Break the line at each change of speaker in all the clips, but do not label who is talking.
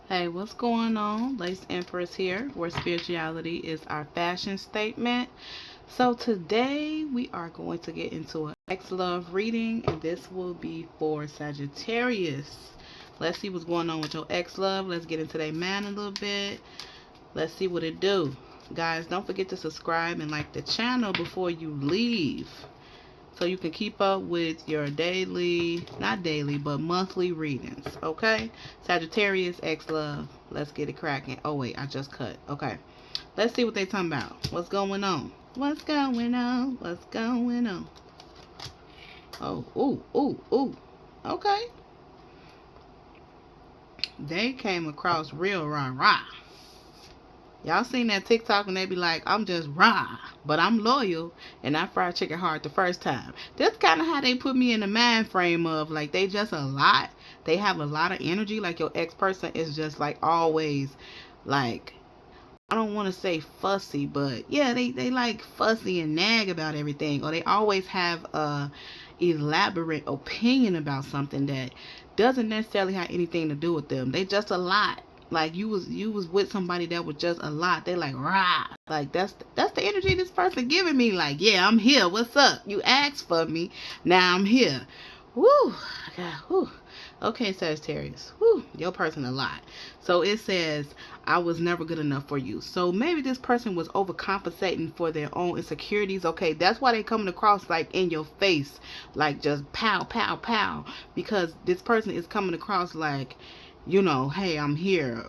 Hey, what's going on? Lace Empress here, where spirituality is our fashion statement. So today we are going to get into an ex-love reading, and this will be for Sagittarius. Let's see what's going on with your ex-love. Let's get into their man a little bit. Let's see what it do. Guys, don't forget to subscribe and like the channel before you leave, so you can keep up with your daily, not daily, but monthly readings, okay? Sagittarius, ex-love, let's get it cracking. Oh, wait, I just cut. Okay, let's see what they talking about. What's going on? What's going on? What's going on? Oh, ooh. Okay. They came across real rah-rah. Y'all seen that TikTok when they be like, I'm just raw, but I'm loyal, and I fried chicken hard the first time. That's kind of how they put me in the mind frame of, like, they just a lot. They have a lot of energy. Like, your ex-person is just, like, always, like, I don't want to say fussy, but, yeah, they like, fussy and nag about everything. Or they always have a elaborate opinion about something that doesn't necessarily have anything to do with them. They just a lot. Like you was with somebody that was just a lot. They like rah. Like that's the energy this person giving me. Like, yeah, I'm here. What's up? You asked for me. Now I'm here. Woo. God, woo. Okay, Sagittarius. Woo. Your person a lot. So it says, I was never good enough for you. So maybe this person was overcompensating for their own insecurities. Okay, that's why they coming across like in your face. Like just pow, pow, pow. Because this person is coming across like, you know, hey, I'm here.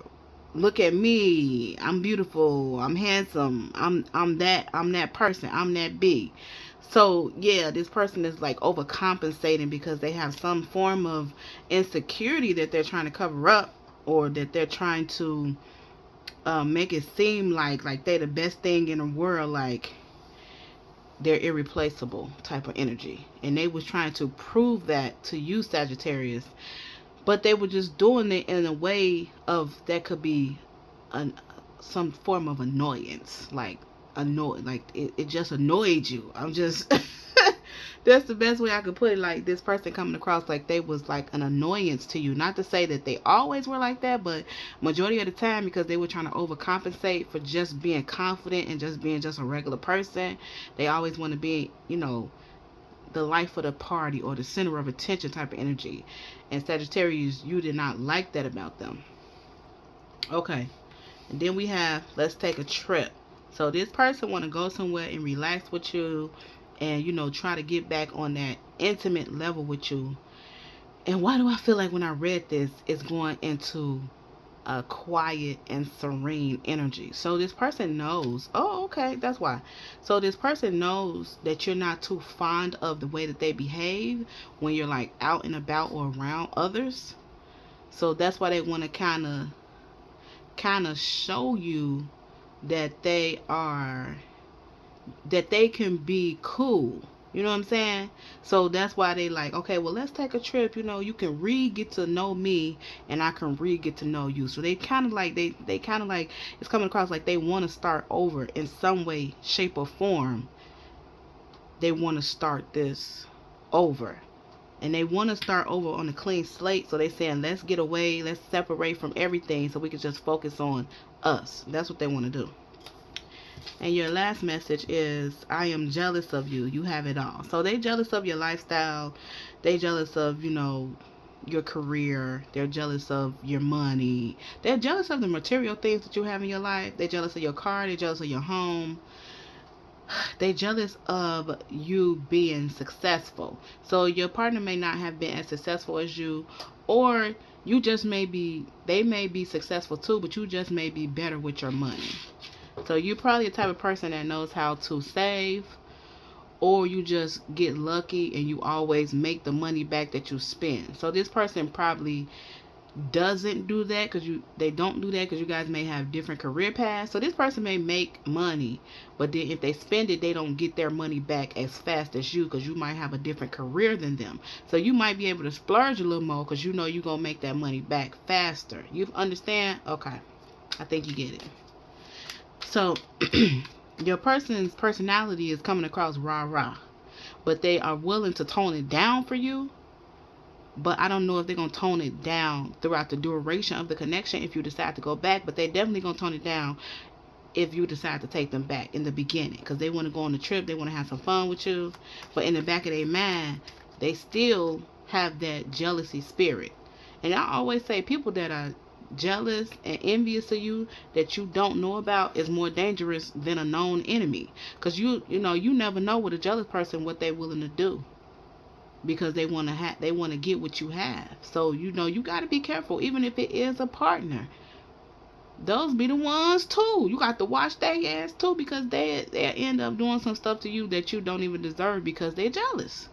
Look at me. I'm beautiful. I'm handsome. I'm that person. I'm that big. So yeah, this person is like overcompensating because they have some form of insecurity that they're trying to cover up, or that they're trying to make it seem like they're the best thing in the world, like they're irreplaceable type of energy. And they was trying to prove that to you, Sagittarius, but they were just doing it in a way of that could be some form of annoyance, like it just annoyed you. I'm just that's the best way I could put it. Like this person coming across like they was like an annoyance to you. Not to say that they always were like that, but majority of the time, because they were trying to overcompensate for just being confident and just being just a regular person. They always want to be, you know, the life of the party or the center of attention type of energy. And Sagittarius, you did not like that about them. Okay. And then we have, let's take a trip. So this person want to go somewhere and relax with you, and, you know, try to get back on that intimate level with you. And why do I feel like when I read this, it's going into a quiet and serene energy? So this person knows, oh, okay, that's why. So this person knows that you're not too fond of the way that they behave when you're like out and about or around others. So that's why they want to kind of show you that they can be cool. You know what I'm saying? So that's why they like, okay, well, let's take a trip. You know, you can get to know me, and I can get to know you. So they kind of like, they kind of like, it's coming across like they want to start over in some way, shape, or form. They want to start this over. And they want to start over on a clean slate. So they saying, let's get away, let's separate from everything so we can just focus on us. That's what they want to do. And your last message is, I am jealous of you. You have it all. So they jealous of your lifestyle. They jealous of, you know, your career. They're jealous of your money. They're jealous of the material things that you have in your life. They're jealous of your car. They're jealous of your home. They're jealous of you being successful. So your partner may not have been as successful as you, or you just may be, they may be successful too, but you just may be better with your money. So you're probably the type of person that knows how to save, or you just get lucky and you always make the money back that you spend. So this person probably doesn't do that because they don't do that because you guys may have different career paths. So this person may make money, but then if they spend it, they don't get their money back as fast as you, because you might have a different career than them. So you might be able to splurge a little more because you know you're gonna make that money back faster. You understand? Okay, I think you get it. So your person's personality is coming across rah rah. but they are willing to tone it down for you. But I don't know if they're going to tone it down throughout the duration of the connection if you decide to go back. But they definitely going to tone it down if you decide to take them back in the beginning. Because they want to go on the trip. They want to have some fun with you. But in the back of their mind, they still have that jealousy spirit. And I always say people that are jealous and envious of you that you don't know about is more dangerous than a known enemy. Because you never know with a jealous person what they're willing to do. Because they want to get what you have. So you got to be careful, even if it is a partner. Those be the ones too. You got to watch their ass too, because they end up doing some stuff to you that you don't even deserve because they're jealous,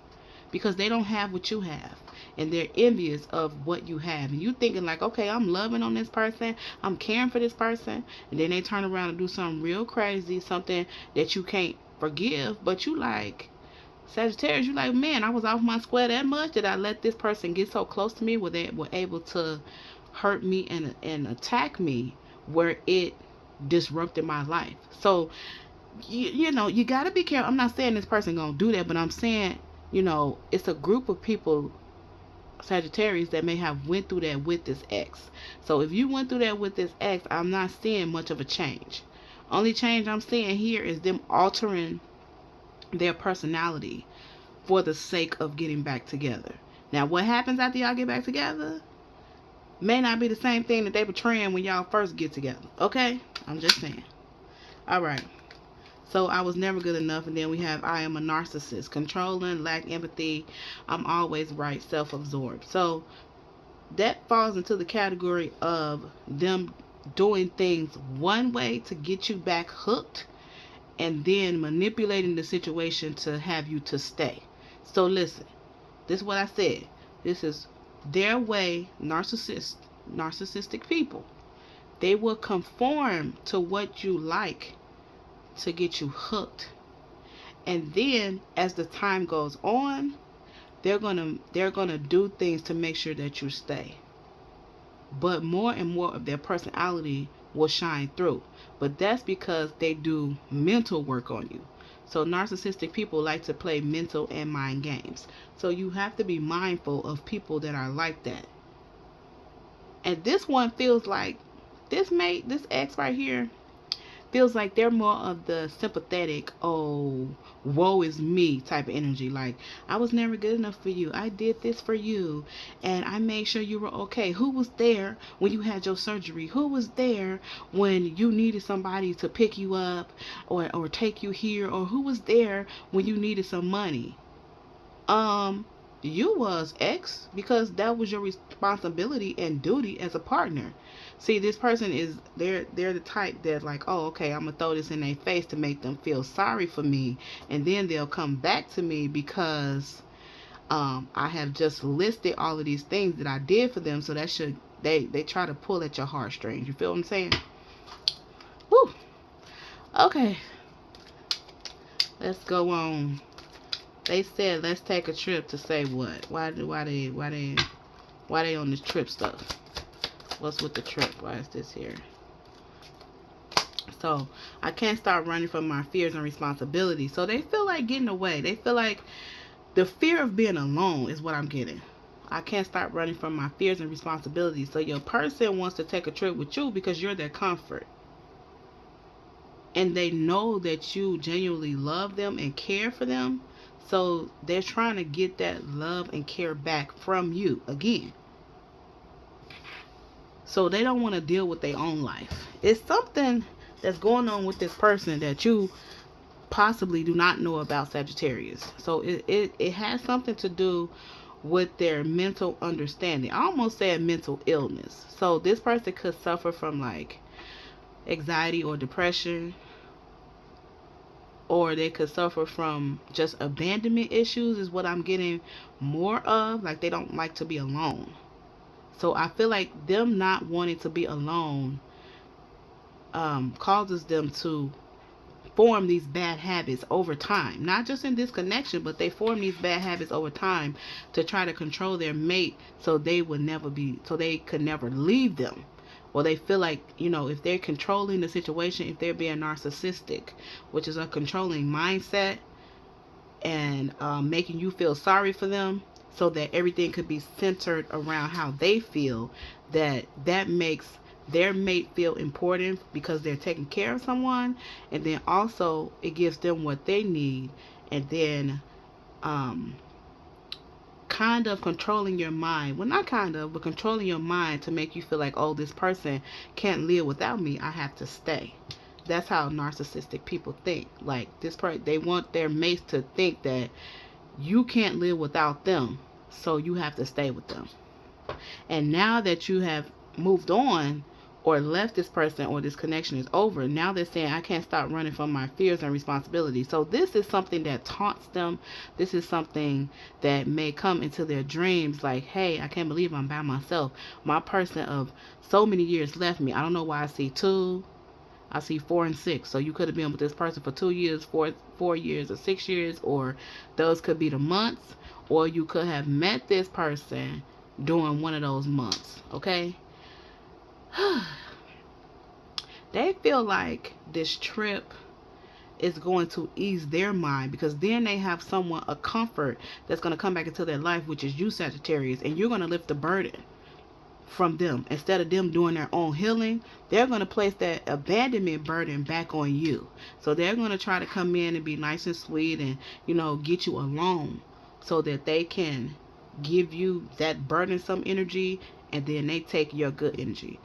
because they don't have what you have, and they're envious of what you have. And you thinking like, okay, I'm loving on this person, I'm caring for this person, and then they turn around and do something real crazy, something that you can't forgive, but you like, Sagittarius, you like, man, I was off my square that much that I let this person get so close to me where they were able to hurt me and attack me where it disrupted my life. So, you got to be careful. I'm not saying this person going to do that, but I'm saying, it's a group of people, Sagittarius, that may have went through that with this ex. So if you went through that with this ex, I'm not seeing much of a change. Only change I'm seeing here is them altering their personality for the sake of getting back together. Now, what happens after y'all get back together may not be the same thing that they portraying when y'all first get together. Okay? I'm just saying. Alright. So, I was never good enough. And then we have, I am a narcissist. Controlling, lack empathy. I'm always right. Self-absorbed. So, that falls into the category of them doing things one way to get you back hooked, and then manipulating the situation to have you to stay. So listen, this is what I said. This is their way. Narcissistic people, they will conform to what you like to get you hooked. And then as the time goes on, they're gonna do things to make sure that you stay. But more and more of their personality will shine through. But that's because they do mental work on you. So narcissistic people like to play mental and mind games. So you have to be mindful of people that are like that. And this one feels like, this ex right here, feels like they're more of the sympathetic, oh, woe is me type of energy. Like, I was never good enough for you. I did this for you, and I made sure you were okay. Who was there when you had your surgery? Who was there when you needed somebody to pick you up or take you here? Or who was there when you needed some money? You was ex, because that was your responsibility and duty as a partner. See, this person is, they're the type that like, oh, okay, I'm gonna throw this in their face to make them feel sorry for me, and then they'll come back to me because I have just listed all of these things that I did for them. So that should, they try to pull at your heartstrings. You feel what I'm saying? Woo. Okay, let's go on. They said let's take a trip to say what? Why they on this trip stuff? What's with the trip? Why is this here? So I can't stop running from my fears and responsibilities. So they feel like getting away. They feel like the fear of being alone is what I'm getting. I can't stop running from my fears and responsibilities. So your person wants to take a trip with you because you're their comfort. And they know that you genuinely love them and care for them. So they're trying to get that love and care back from you again. So they don't want to deal with their own life. It's something that's going on with this person that you possibly do not know about, Sagittarius. So it has something to do with their mental understanding. I almost said mental illness. So this person could suffer from like anxiety or depression, or they could suffer from just abandonment issues is what I'm getting more of. Like they don't like to be alone. So I feel like them not wanting to be alone causes them to form these bad habits over time. Not just in this connection, but they form these bad habits over time to try to control their mate so they could never leave them. Or they feel like, if they're controlling the situation, if they're being narcissistic, which is a controlling mindset, and making you feel sorry for them, so that everything could be centered around how they feel, that makes their mate feel important because they're taking care of someone, and then also it gives them what they need, and then kind of controlling your mind, well, not kind of, but controlling your mind to make you feel like, oh, this person can't live without me, I have to stay. That's how narcissistic people think. Like, this part, they want their mates to think that you can't live without them, so you have to stay with them. And now that you have moved on or left this person, or this connection is over, now they're saying, I can't stop running from my fears and responsibilities. So this is something that taunts them. This is something that may come into their dreams, like, hey, I can't believe I'm by myself. My person of so many years left me. I don't know why I see 2. I see 4 and 6. So you could have been with this person for 2 years, 4 years, or 6 years, or those could be the months, or you could have met this person during one of those months. Okay. They feel like this trip is going to ease their mind, because then they have someone, a comfort, that's going to come back into their life, which is you, Sagittarius, and you're going to lift the burden from them. Instead of them doing their own healing, they're going to place that abandonment burden back on you. So they're going to try to come in and be nice and sweet and, you know, get you alone, so that they can give you that burdensome energy, and then they take your good energy.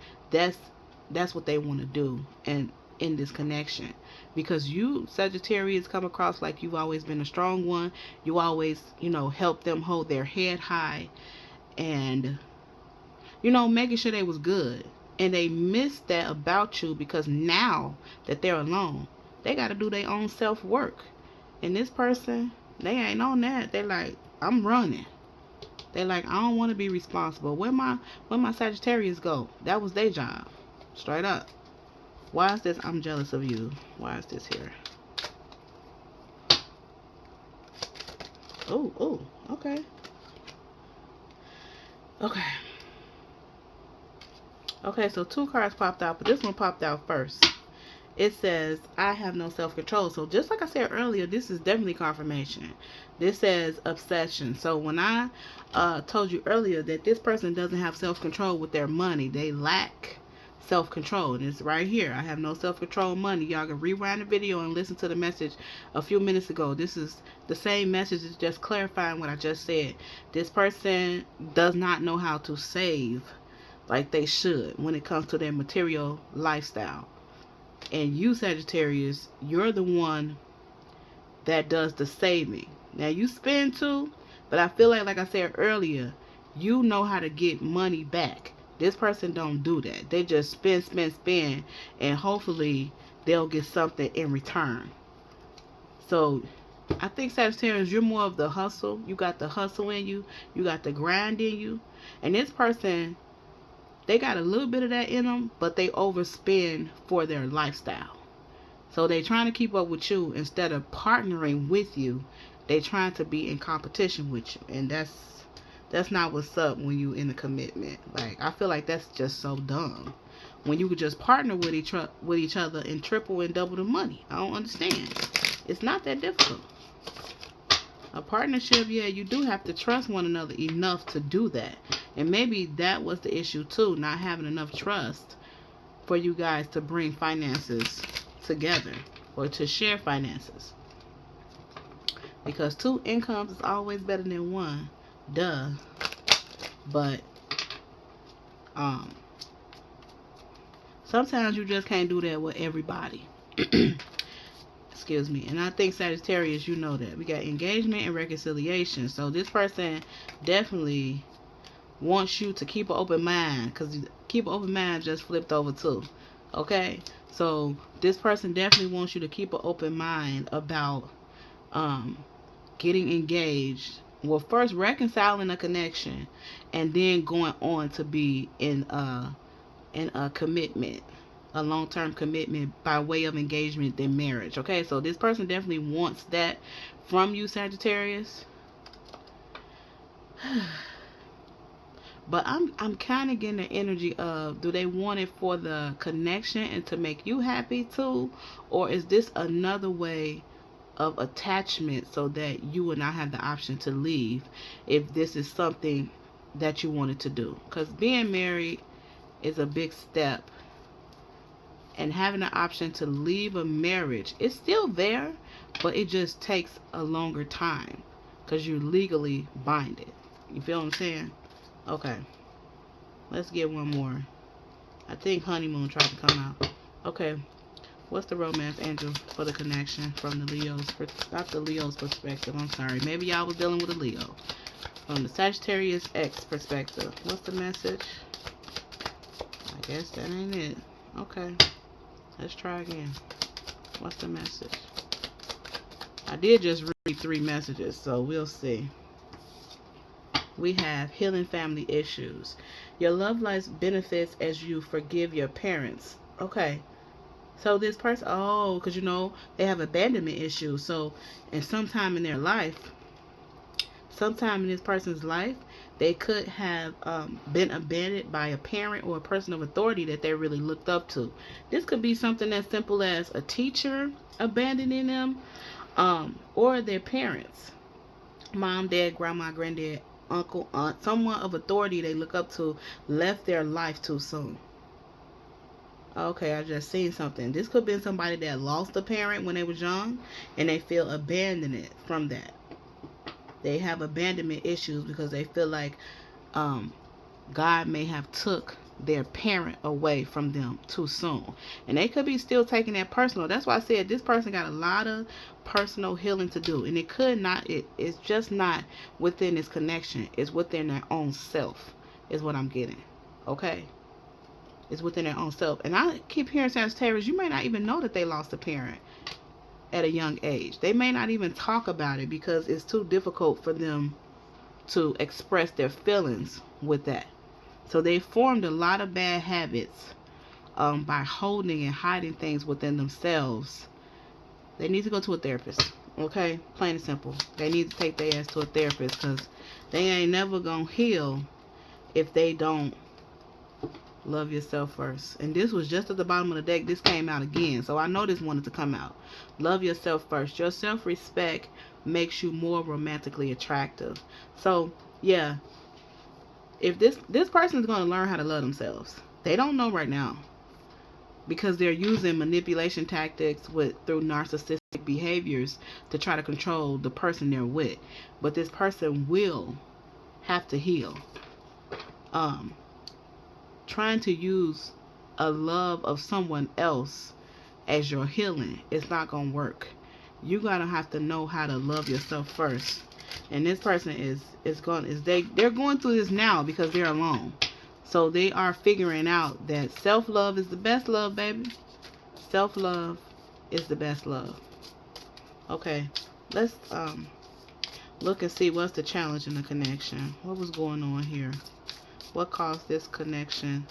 That's what they want to do, and in this connection, because you, Sagittarius, come across like you've always been a strong one. You always, you know, help them hold their head high, and, you know, making sure they was good. And they miss that about you, because now that they're alone, they got to do their own self-work. And this person, they ain't on that. They like, I'm running. They like, I don't want to be responsible. Where my Sagittarius go? That was their job. Straight up. Why is this? I'm jealous of you. Why is this here? Oh, okay. Okay, so 2 cards popped out, but this one popped out first. It says, I have no self-control. So just like I said earlier, this is definitely confirmation. This says obsession. So when I told you earlier that this person doesn't have self-control with their money, they lack self-control. And it's right here. I have no self-control money. Y'all can rewind the video and listen to the message a few minutes ago. This is the same message. It's just clarifying what I just said. This person does not know how to save like they should when it comes to their material lifestyle. And you, Sagittarius, you're the one that does the saving. Now, you spend too, but I feel like I said earlier, you know how to get money back. This person don't do that. They just spend, and hopefully they'll get something in return. So I think, Sagittarius, you're more of the hustle. You got the hustle in you. You got the grind in you. And this person, they got a little bit of that in them, but they overspend for their lifestyle. So they trying to keep up with you instead of partnering with you. They trying to be in competition with you, and that's not what's up when you in a commitment. Like, I feel like that's just so dumb. When you could just partner with each other and triple and double the money. I don't understand. It's not that difficult. A partnership, yeah, you do have to trust one another enough to do that. And maybe that was the issue too, not having enough trust for you guys to bring finances together or to share finances. Because 2 incomes is always better than 1. Duh. But sometimes you just can't do that with everybody. Excuse me. And I think, Sagittarius, you know that. We got engagement and reconciliation. So this person definitely wants you to keep an open mind, because keep an open mind just flipped over too. Okay? So this person definitely wants you to keep an open mind about getting engaged. Well, first reconciling a connection, and then going on to be in a commitment, a long-term commitment by way of engagement than marriage. Okay, so this person definitely wants that from you, Sagittarius. But I'm kind of getting the energy of, do they want it for the connection and to make you happy too, or is this another way of attachment so that you will not have the option to leave if this is something that you wanted to do. Because being married is a big step, and having the option to leave a marriage is still there, but it just takes a longer time because you're legally binded. You feel what I'm saying? Okay, let's get one more. I think honeymoon tried to come out. Okay, what's the romance angel for the connection from the Leo's, not the Leo's perspective, I'm sorry. Maybe y'all was dealing with a Leo. From the Sagittarius X perspective, what's the message? I guess that ain't it. Okay, let's try again. What's the message? I did just read 3 messages, so we'll see. We have healing family issues. Your love life benefits as you forgive your parents. Okay. So this person, oh, because you know, they have abandonment issues. So, in sometime in their life, sometime in this person's life, they could have been abandoned by a parent or a person of authority that they really looked up to. This could be something as simple as a teacher abandoning them, or their parents. Mom, dad, grandma, granddad, uncle, aunt, someone of authority they look up to left their life too soon. Okay, I just seen something. This could have been somebody that lost a parent when they was young and they feel abandoned from that. They have abandonment issues because they feel like God may have took their parent away from them too soon. And they could be still taking that personal. That's why I said this person got a lot of personal healing to do. And it could not, it's just not within this connection. It's within their own self is what I'm getting. Okay? It's within their own self. And I keep hearing Sagittarius, you may not even know that they lost a parent at a young age. They may not even talk about it because it's too difficult for them to express their feelings with that. So they formed a lot of bad habits by holding and hiding things within themselves. They need to go to a therapist. Okay? Plain and simple. They need to take their ass to a therapist because they ain't never gonna heal if they don't love yourself first. And this was just at the bottom of the deck. This came out again. So I know this wanted to come out. Love yourself first. Your self-respect makes you more romantically attractive. So, yeah. If this person is going to learn how to love themselves. They don't know right now. Because they're using manipulation tactics through narcissistic behaviors to try to control the person they're with. But this person will have to heal. Trying to use a love of someone else as your healing, it's not going to work. You got to have to know how to love yourself first. And this person they're going through this now because they're alone. So they are figuring out that self-love is the best love, baby. Self-love is the best love. Okay, let's look and see what's the challenge in the connection. What was going on here? What caused this connection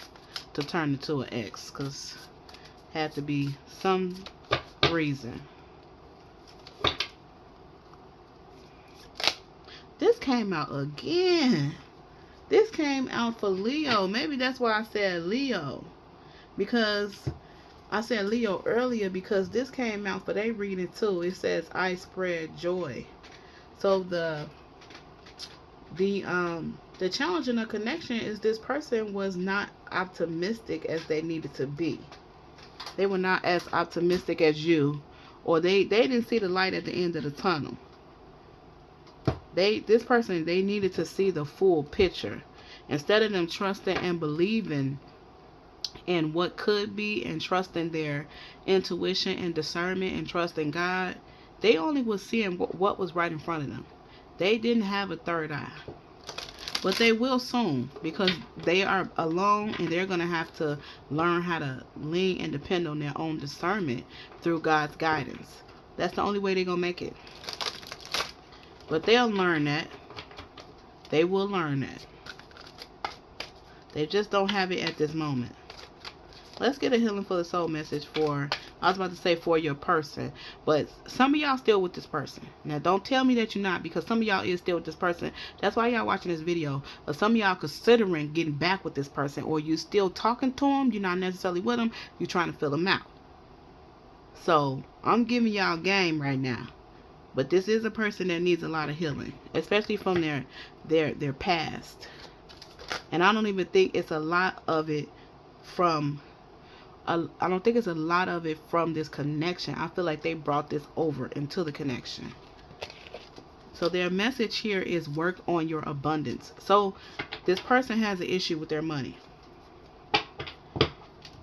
to turn into an X? Because had to be some reason. This came out again. This came out for Leo. Maybe that's why I said Leo. Because I said Leo earlier because this came out for their reading too. It says I spread joy. So the challenge in a connection is this person was not optimistic as they needed to be. They were not as optimistic as you, or they didn't see the light at the end of the tunnel. This person needed to see the full picture. Instead of them trusting and believing in what could be and trusting their intuition and discernment and trusting God, they only was seeing what was right in front of them. They didn't have a third eye. But they will soon because they are alone and they're going to have to learn how to lean and depend on their own discernment through God's guidance. That's the only way they're going to make it. But they'll learn that. They will learn that. They just don't have it at this moment. Let's get a healing for the soul message for, I was about to say for your person. But some of y'all still with this person. Now don't tell me that you're not, because some of y'all is still with this person. That's why y'all watching this video. But some of y'all considering getting back with this person. Or you still talking to them. You're not necessarily with them. You're trying to fill them out. So I'm giving y'all game right now. But this is a person that needs a lot of healing, especially from their past. And I don't even think it's a lot of it from I don't think it's a lot of it from this connection. I feel like they brought this over into the connection. So their message here is work on your abundance. So this person has an issue with their money.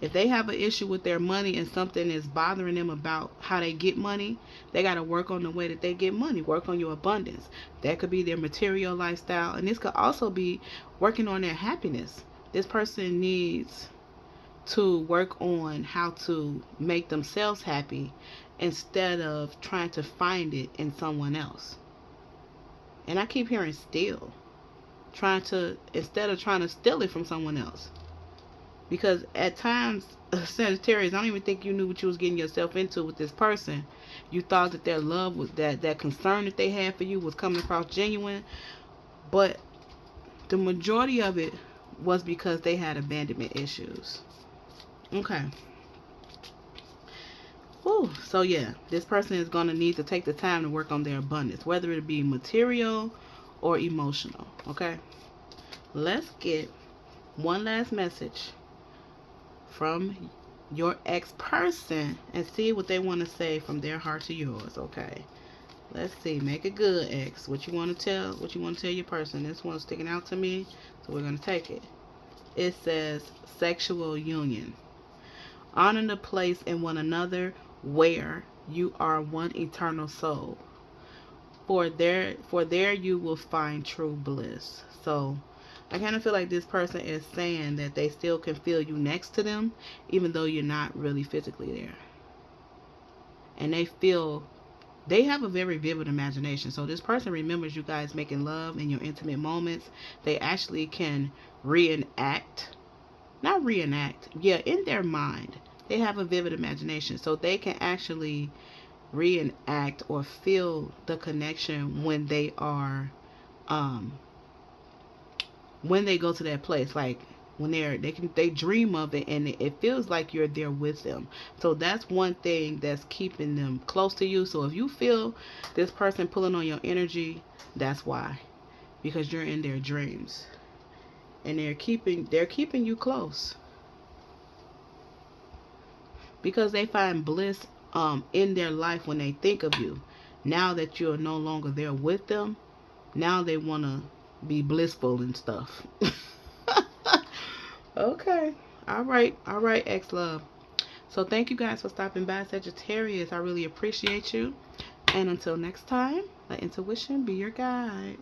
If they have an issue with their money and something is bothering them about how they get money, they got to work on the way that they get money. Work on your abundance. That could be their material lifestyle. And this could also be working on their happiness. This person needs to work on how to make themselves happy instead of trying to find it in someone else. And I keep hearing steal. Instead of trying to steal it from someone else. Because at times, Sagittarius, I don't even think you knew what you was getting yourself into with this person. You thought that their love was that concern that they had for you was coming across genuine. But the majority of it was because they had abandonment issues. Okay. Whew. So yeah, this person is going to need to take the time to work on their abundance, whether it be material or emotional. Okay. Let's get one last message from your ex-person and see what they want to say from their heart to yours. Okay, let's see. Make it good, ex. What you want to tell your person. This one's sticking out to me, so we're going to take it. It says sexual union. Honor the place in one another where you are one eternal soul, for there you will find true bliss. So I kind of feel like this person is saying that they still can feel you next to them, even though you're not really physically there. And they have a very vivid imagination. So this person remembers you guys making love in your intimate moments. They actually can in their mind. They have a vivid imagination. So they can actually reenact or feel the connection when they are when they go to that place, like when they dream of it and it feels like you're there with them. So that's one thing that's keeping them close to you. So if you feel this person pulling on your energy, that's why, because you're in their dreams and they're keeping you close because they find bliss in their life when they think of you. Now that you're no longer there with them, now they want to be blissful and stuff. Okay. All right, ex-love. So thank you guys for stopping by, Sagittarius. I really appreciate you. And until next time, let intuition be your guide.